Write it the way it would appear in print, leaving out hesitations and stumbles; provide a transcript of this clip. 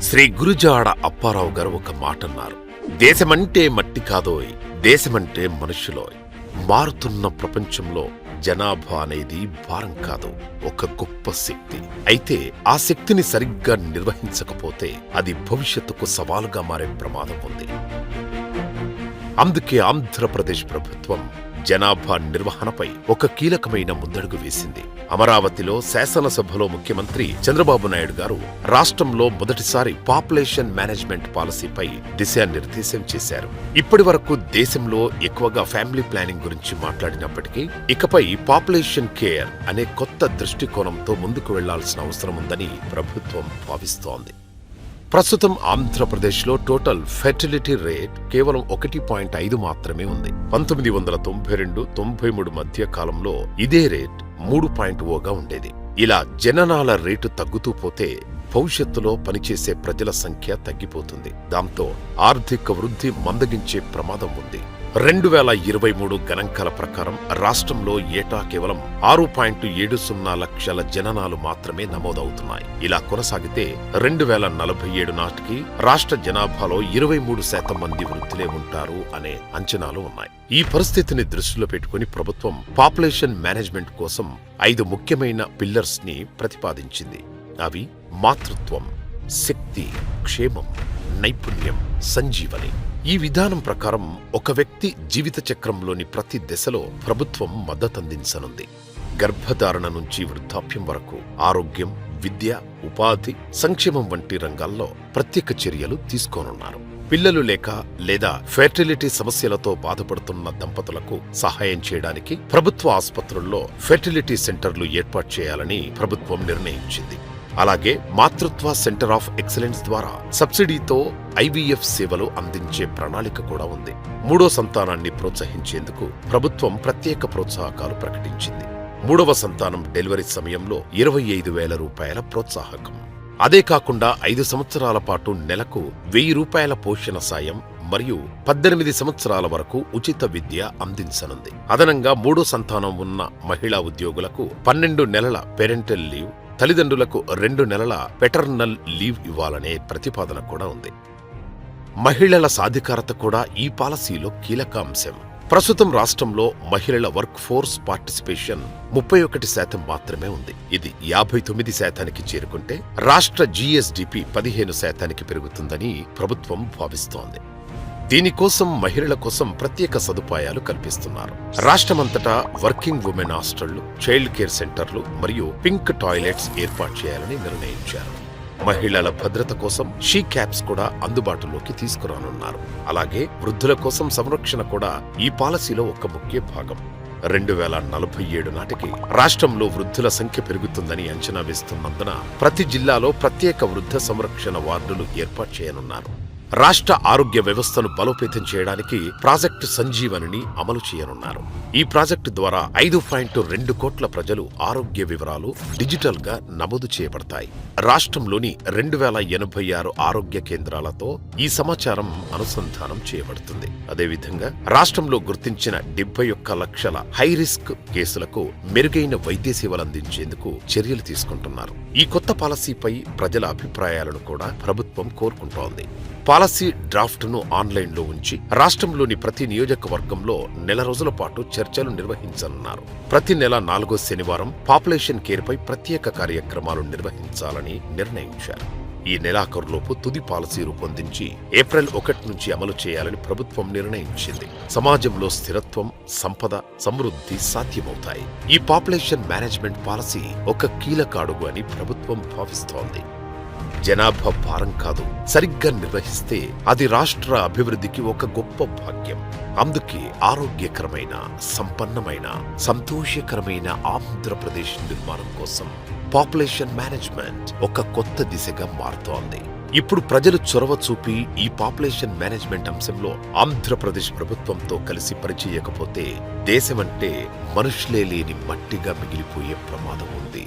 శ్రీ గురుజాడ అప్పారావు గారు ఒక మాట అన్నారు. దేశమంటే మట్టి కాదోయ్, దేశమంటే మనుషులోయ్. మారుతున్న ప్రపంచంలో జనాభా అనేది భారం కాదు, ఒక గొప్ప శక్తి. అయితే ఆ శక్తిని సరిగ్గా నిర్వహించకపోతే అది భవిష్యత్తుకు సవాలుగా మారే ప్రమాదం ఉంది. అందుకే ఆంధ్రప్రదేశ్ ప్రభుత్వం జనాభా నిర్వహణపై ఒక కీలకమైన ముందడుగు వేసింది. అమరావతిలో శాసనసభలో ముఖ్యమంత్రి చంద్రబాబు నాయుడు గారు రాష్ట్రంలో మొదటిసారి పాపులేషన్ మేనేజ్మెంట్ పాలసీపై దిశానిర్దేశం చేశారు. ఇప్పటి వరకు దేశంలో ఎక్కువగా ఫ్యామిలీ ప్లానింగ్ గురించి మాట్లాడినప్పటికీ ఇకపై పాపులేషన్ కేర్ అనే కొత్త దృష్టికోణంతో ముందుకు వెళ్లాల్సిన అవసరం ఉందని ప్రభుత్వం భావిస్తోంది. ప్రస్తుతం ఆంధ్రప్రదేశ్లో టోటల్ ఫెర్టిలిటీ రేట్ కేవలం 1.5 మాత్రమే ఉంది. 1992-93 మధ్య కాలంలో ఇదే రేట్ 3.0గా ఉండేది. ఇలా జననాల రేటు తగ్గుతూ పోతే భవిష్యత్తులో పనిచేసే ప్రజల సంఖ్య తగ్గిపోతుంది. దాంతో ఆర్థిక వృద్ధి మందగించే ప్రమాదం ఉంది. 2023 గణాంకాల ప్రకారం రాష్ట్రంలో ఏటా కేవలం 6.70 లక్షల జననాలు మాత్రమే నమోదవుతున్నాయి. ఇలా కొనసాగితే 2047 నాటికి రాష్ట్ర జనాభాలో 23% మంది వృద్ధులే ఉంటారు అనే అంచనాలు ఉన్నాయి. ఈ పరిస్థితిని దృష్టిలో పెట్టుకుని ప్రభుత్వం పాపులేషన్ మేనేజ్మెంట్ కోసం 5 ముఖ్యమైన పిల్లర్స్ ని ప్రతిపాదించింది. అవి మాతృత్వం, శక్తి, క్షేమం, నైపుణ్యం, సంజీవని. ఈ విధానం ప్రకారం ఒక వ్యక్తి జీవిత చక్రంలోని ప్రతి దశలో ప్రభుత్వం మద్దతందించనుంది. గర్భధారణ నుంచి వృద్ధాప్యం వరకు ఆరోగ్యం, విద్య, ఉపాధి, సంక్షేమం వంటి రంగాల్లో ప్రత్యేక చర్యలు తీసుకోనున్నారు. పిల్లలు లేక లేదా ఫెర్టిలిటీ సమస్యలతో బాధపడుతున్న దంపతులకు సహాయం చేయడానికి ప్రభుత్వ ఆసుపత్రుల్లో ఫెర్టిలిటీ సెంటర్లు ఏర్పాటు చేయాలని ప్రభుత్వం నిర్ణయించింది. అలాగే మాతృత్వ సెంటర్ ఆఫ్ ఎక్సలెన్స్ ద్వారా సబ్సిడీతో ఐవీఎఫ్ సేవలు అందించే ప్రణాళిక కూడా ఉంది. 3వ సంతానాన్ని ప్రోత్సహించేందుకు ప్రభుత్వం ప్రత్యేక ప్రోత్సాహకాలు ప్రకటించింది. 3వ సంతానం డెలివరీ సమయంలో 25,000 రూపాయల ప్రోత్సాహకం. అదే కాకుండా 5 సంవత్సరాల పాటు నెలకు 1,000 రూపాయల పోషణ సాయం మరియు 18 సంవత్సరాల వరకు ఉచిత విద్య అందించనుంది. అదనంగా 3వ సంతానం ఉన్న మహిళా ఉద్యోగులకు 12 నెలల పేరెంటల్ లీవ్, తల్లిదండ్రులకు 2 నెలల పెటర్నల్ లీవ్ ఇవ్వాలనే ప్రతిపాదన కూడా ఉంది. మహిళల సాధికారత కూడా ఈ పాలసీలో కీలక అంశం. ప్రస్తుతం రాష్ట్రంలో మహిళల వర్క్ ఫోర్స్ పార్టిసిపేషన్ 31% మాత్రమే ఉంది. ఇది 59%కి చేరుకుంటే రాష్ట్ర జీఎస్డీపీ 15%కి పెరుగుతుందని ప్రభుత్వం భావిస్తోంది. దీనికోసం మహిళల కోసం ప్రత్యేక సదుపాయాలు కల్పిస్తున్నారు. రాష్ట్రమంతటా వర్కింగ్ ఉమెన్ హాస్టళ్లు, చైల్డ్ కేర్ సెంటర్లు మరియు పింక్ టాయిలెట్స్ ఏర్పాటు చేయాలని నిర్ణయించారు. మహిళల భద్రత కోసం షీ క్యాప్స్ కూడా అందుబాటులోకి తీసుకురానున్నారు. అలాగే వృద్ధుల కోసం సంరక్షణ కూడా ఈ పాలసీలో ఒక ముఖ్య భాగం. 2047 నాటికి రాష్ట్రంలో వృద్ధుల సంఖ్య పెరుగుతుందని అంచనా వేస్తున్నందున ప్రతి జిల్లాలో ప్రత్యేక వృద్ధ సంరక్షణ వార్డులు ఏర్పాటు చేయనున్నారు. రాష్ట్ర ఆరోగ్య వ్యవస్థను బలోపేతం చేయడానికి ప్రాజెక్టు సంజీవనిని అమలు చేయనున్నారు. ఈ ప్రాజెక్టు ద్వారా 5.2 కోట్ల ప్రజలు ఆరోగ్య వివరాలు డిజిటల్ గా నమోదు చేయబడతాయి. రాష్ట్రంలోని 2086 ఆరోగ్య కేంద్రాలతో ఈ సమాచారం అనుసంధానం చేయబడుతుంది. అదేవిధంగా రాష్ట్రంలో గుర్తించిన 71 లక్షల హై రిస్క్ కేసులకు మెరుగైన వైద్య సేవలు అందించేందుకు చర్యలు తీసుకుంటున్నారు. ఈ కొత్త పాలసీపై ప్రజల అభిప్రాయాలను కూడా ప్రభుత్వం కోరుకుంటోంది. పాలసీ డ్రాఫ్ట్ ను ఆన్లైన్లో ఉంచి రాష్ట్రంలోని ప్రతి నియోజకవర్గంలో నెల రోజుల పాటు చర్చలు నిర్వహించనున్నారు. ప్రతి నెల 4వ శనివారం పాపులేషన్ కేర్ పై ప్రత్యేక కార్యక్రమాలు నిర్వహించాలని నిర్ణయించారు. ఈ నెలాఖరులోపు తుది పాలసీ రూపొందించి ఏప్రిల్ 1 నుంచి అమలు చేయాలని ప్రభుత్వం నిర్ణయించింది. సమాజంలో స్థిరత్వం, సంపద, సమృద్ధి సాధ్యమవుతాయి. ఈ పాపులేషన్ మేనేజ్మెంట్ పాలసీ ఒక కీలక అడుగు అని ప్రభుత్వం భావిస్తోంది. జనాభా భారం కాదు, సరిగ్గా నిర్వహిస్తే అది రాష్ట్ర అభివృద్ధికి ఒక గొప్ప భాగ్యం. అందుకే ఆరోగ్యకరమైన, సంపన్నమైన, సంతోషకరమైన ఆంధ్రప్రదేశ్ నిర్మాణం కోసం పాపులేషన్ మేనేజ్మెంట్ ఒక కొత్త దిశగా మారుతోంది. ఇప్పుడు ప్రజలు చొరవ చూపి ఈ పాపులేషన్ మేనేజ్మెంట్ అంశంలో ఆంధ్రప్రదేశ్ ప్రభుత్వంతో కలిసి పనిచేయకపోతే దేశమంటే మనుషులే లేని మట్టిగా మిగిలిపోయే ప్రమాదం ఉంది.